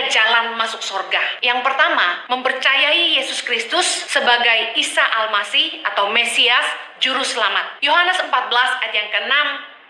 jalan masuk surga. Yang pertama, mempercayai Yesus Kristus sebagai Isa Al-Masih atau Mesias, Juru Selamat. Yohanes 14 ayat yang ke-6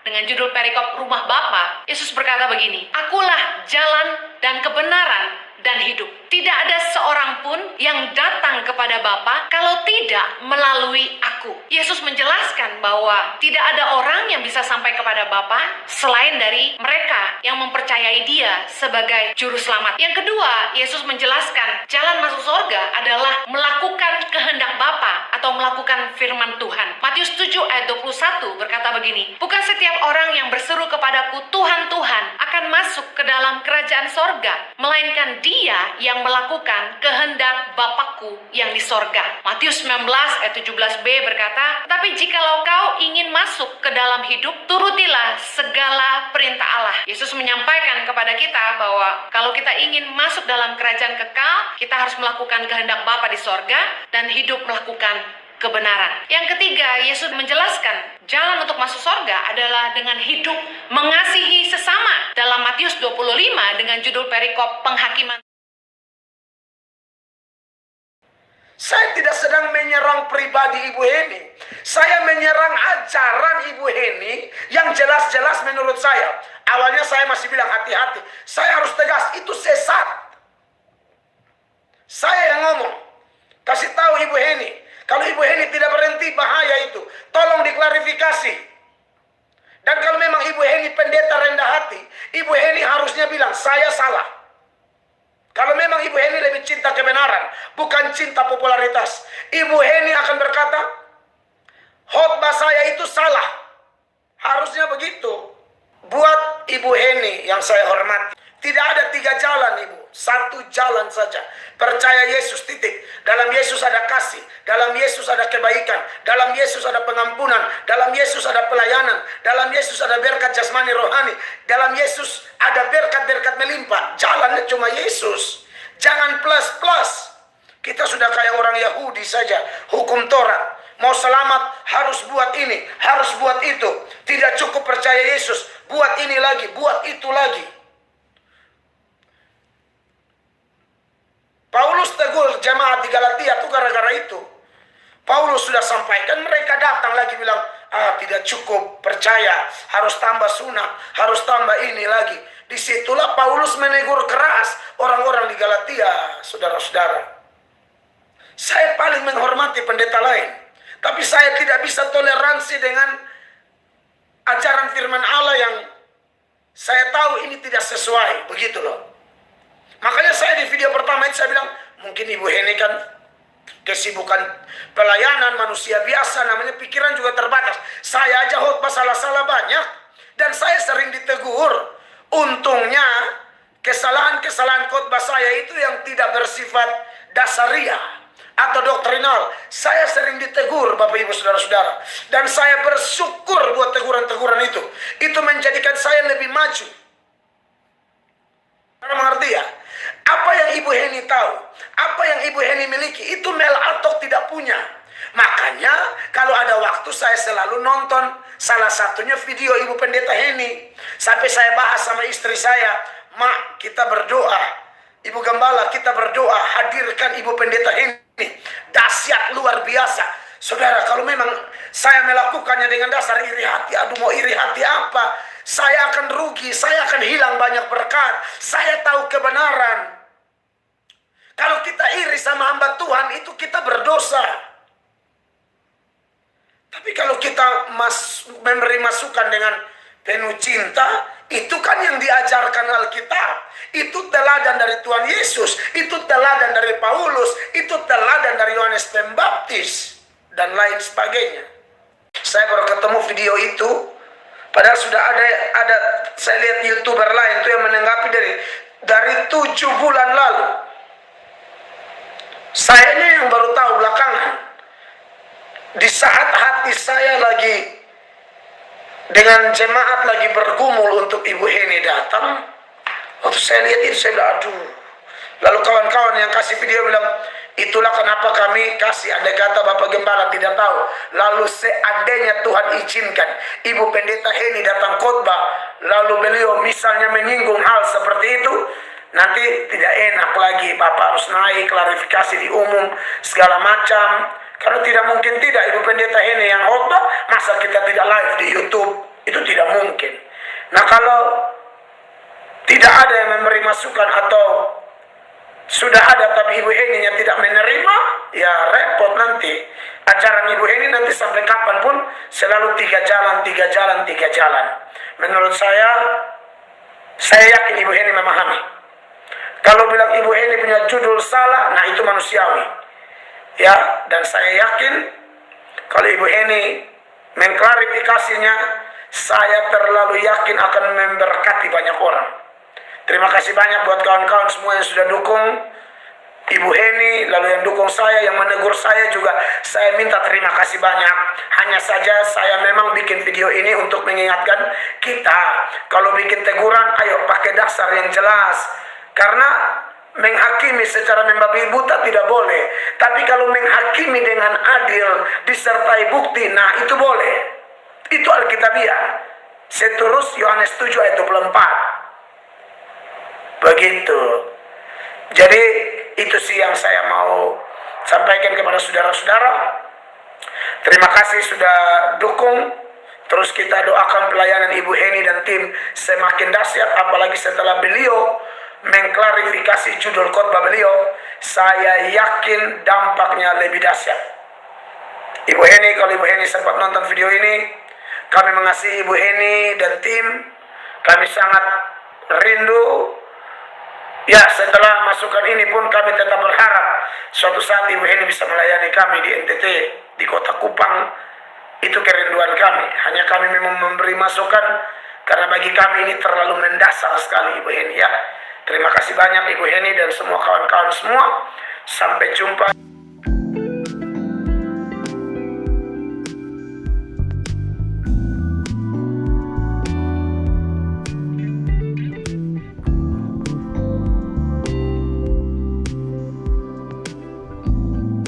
dengan judul perikop Rumah Bapa, Yesus berkata begini, "Akulah jalan dan kebenaran dan hidup. Tidak ada seorang pun yang datang kepada Bapa kalau tidak melalui aku." Yesus menjelaskan bahwa tidak ada orang yang bisa sampai kepada Bapa selain dari mereka yang mempercayai Dia sebagai Juru Selamat. Yang kedua, Yesus menjelaskan jalan masuk surga adalah melakukan kehendak Bapa atau melakukan firman Tuhan. Matius 7 ayat 21 berkata begini, "Bukan setiap orang yang berseru kepadaku, Tuhan, Tuhan, akan masuk ke dalam kerajaan sorga, melainkan dia yang melakukan kehendak Bapakku yang di sorga." Matius 19 ayat 17b berkata, "Tapi jikalau kau ingin masuk ke dalam hidup, turutilah segala perintah Allah." Yesus menyampaikan kepada kita bahwa kalau kita ingin masuk dalam kerajaan kekal, kita harus melakukan kehendak Bapa di sorga dan hidup melakukan kebenaran. Yang ketiga, Yesus menjelaskan jalan untuk masuk surga adalah dengan hidup mengasihi sesama. Dalam Matius 25 dengan judul perikop penghakiman. Saya tidak sedang menyerang pribadi Ibu Heni. Saya menyerang ajaran Ibu Heni yang jelas-jelas menurut saya. Awalnya saya masih bilang hati-hati. Saya harus tegas, itu sesat. Saya yang ngomong. Kasih tahu Ibu Heni. Kalau Ibu Heni tidak berhenti, bahaya itu. Tolong diklarifikasi. Dan kalau memang Ibu Heni pendeta rendah hati, Ibu Heni harusnya bilang, saya salah. Kalau memang Ibu Heni lebih cinta kebenaran, bukan cinta popularitas, Ibu Heni akan berkata, khotbah saya itu salah. Harusnya begitu. Buat Ibu Heni yang saya hormati, tidak ada 3 jalan Ibu, 1 jalan saja. Percaya Yesus, titik. Dalam Yesus ada kasih, dalam Yesus ada kebaikan, dalam Yesus ada pengampunan, dalam Yesus ada pelayanan, dalam Yesus ada berkat jasmani rohani, dalam Yesus ada berkat-berkat melimpah. Jalannya cuma Yesus. Jangan plus-plus. Kita sudah kayak orang Yahudi saja, hukum Taurat. Mau selamat harus buat ini, harus buat itu. Tidak cukup percaya Yesus, buat ini lagi, buat itu lagi. Paulus tegur jemaat di Galatia itu gara-gara itu. Paulus sudah sampaikan, mereka datang lagi bilang, tidak cukup percaya, harus tambah sunat, harus tambah ini lagi. Disitulah Paulus menegur keras orang-orang di Galatia, saudara-saudara. Saya paling menghormati pendeta lain, tapi saya tidak bisa toleransi dengan ajaran firman Allah yang saya tahu ini tidak sesuai, begitu loh. Makanya saya di video pertama itu saya bilang, mungkin Ibu Heni kan kesibukan pelayanan manusia biasa, namanya pikiran juga terbatas. Saya aja khotbah salah-salah banyak, dan saya sering ditegur. Untungnya kesalahan-kesalahan khotbah saya itu yang tidak bersifat dasariah atau doktrinal. Saya sering ditegur Bapak Ibu Saudara-saudara, dan saya bersyukur buat teguran-teguran itu. Itu menjadikan saya lebih maju. Anda mengerti ya? Apa yang Ibu Heni tahu, apa yang Ibu Heni miliki, itu Mel Atok tidak punya. Makanya kalau ada waktu saya selalu nonton, salah satunya video Ibu Pendeta Heni. Sampai saya bahas sama istri saya, "Mak, kita berdoa. Ibu Gembala, kita berdoa, hadirkan Ibu Pendeta Heni." Dahsyat luar biasa. Saudara, kalau memang saya melakukannya dengan dasar iri hati, aduh mau iri hati apa? Saya akan rugi, saya akan hilang banyak berkat. Saya tahu kebenaran. Kalau kita iri sama hamba Tuhan, itu kita berdosa. Tapi kalau kita memberi masukan dengan penuh cinta, itu kan yang diajarkan Alkitab. Itu teladan dari Tuhan Yesus, itu teladan dari Paulus, itu teladan dari Yohanes Pembaptis, dan lain sebagainya. Saya baru ketemu video itu, padahal sudah ada saya lihat YouTuber lain tuh yang menanggapi dari 7 bulan lalu. Sayanya yang baru tahu belakangan. Di saat hati saya lagi dengan jemaat lagi bergumul untuk Ibu Heni datang, waktu saya lihat itu saya bilang, aduh. Lalu kawan-kawan yang kasih video bilang, itulah kenapa kami kasih, andai kata Bapak Gembala tidak tahu. Lalu seandainya Tuhan izinkan Ibu Pendeta Heni datang khotbah, lalu beliau misalnya menyinggung hal seperti itu, Nanti tidak enak lagi, Bapak harus naik klarifikasi di umum segala macam. Kalau tidak mungkin tidak, Ibu Pendeta ini yang khotbah, masa kita tidak live di YouTube? Itu tidak mungkin. Nah, kalau tidak ada yang memberi masukan atau sudah ada tapi Ibu Heni yang tidak menerima, ya repot nanti. Ajaran Ibu Heni nanti sampai kapanpun selalu 3 jalan, 3 jalan, 3 jalan. Menurut saya yakin Ibu Heni memahami. Kalau bilang Ibu Heni punya judul salah, nah itu manusiawi. Ya, dan saya yakin kalau Ibu Heni mengklarifikasinya, saya terlalu yakin akan memberkati banyak orang. Terima kasih banyak buat kawan-kawan semua yang sudah dukung Ibu Heni, lalu yang dukung saya, yang menegur saya juga, saya minta terima kasih banyak. Hanya saja saya memang bikin video ini untuk mengingatkan kita, kalau bikin teguran, ayo pakai dasar yang jelas. Karena menghakimi secara membabi buta tidak boleh. Tapi kalau menghakimi dengan adil, disertai bukti, nah itu boleh. Itu Alkitabiah. Seterus Yohanes 7 ayat 24. Begitu. Jadi itu sih yang saya mau sampaikan kepada saudara-saudara. Terima kasih sudah dukung. Terus kita doakan pelayanan Ibu Heni dan tim semakin dahsyat, apalagi setelah beliau mengklarifikasi judul khotbah beliau, saya yakin dampaknya lebih dahsyat. Ibu Heni, kalau Ibu Heni sempat nonton video ini, kami mengasihi Ibu Heni dan tim. Kami sangat rindu. Ya, setelah masukan ini pun kami tetap berharap suatu saat Ibu Heni bisa melayani kami di NTT, di Kota Kupang. Itu kerinduan kami. Hanya kami memang memberi masukan karena bagi kami ini terlalu mendasar sekali, Ibu Heni, ya. Terima kasih banyak Ibu Heni dan semua kawan-kawan semua. Sampai jumpa.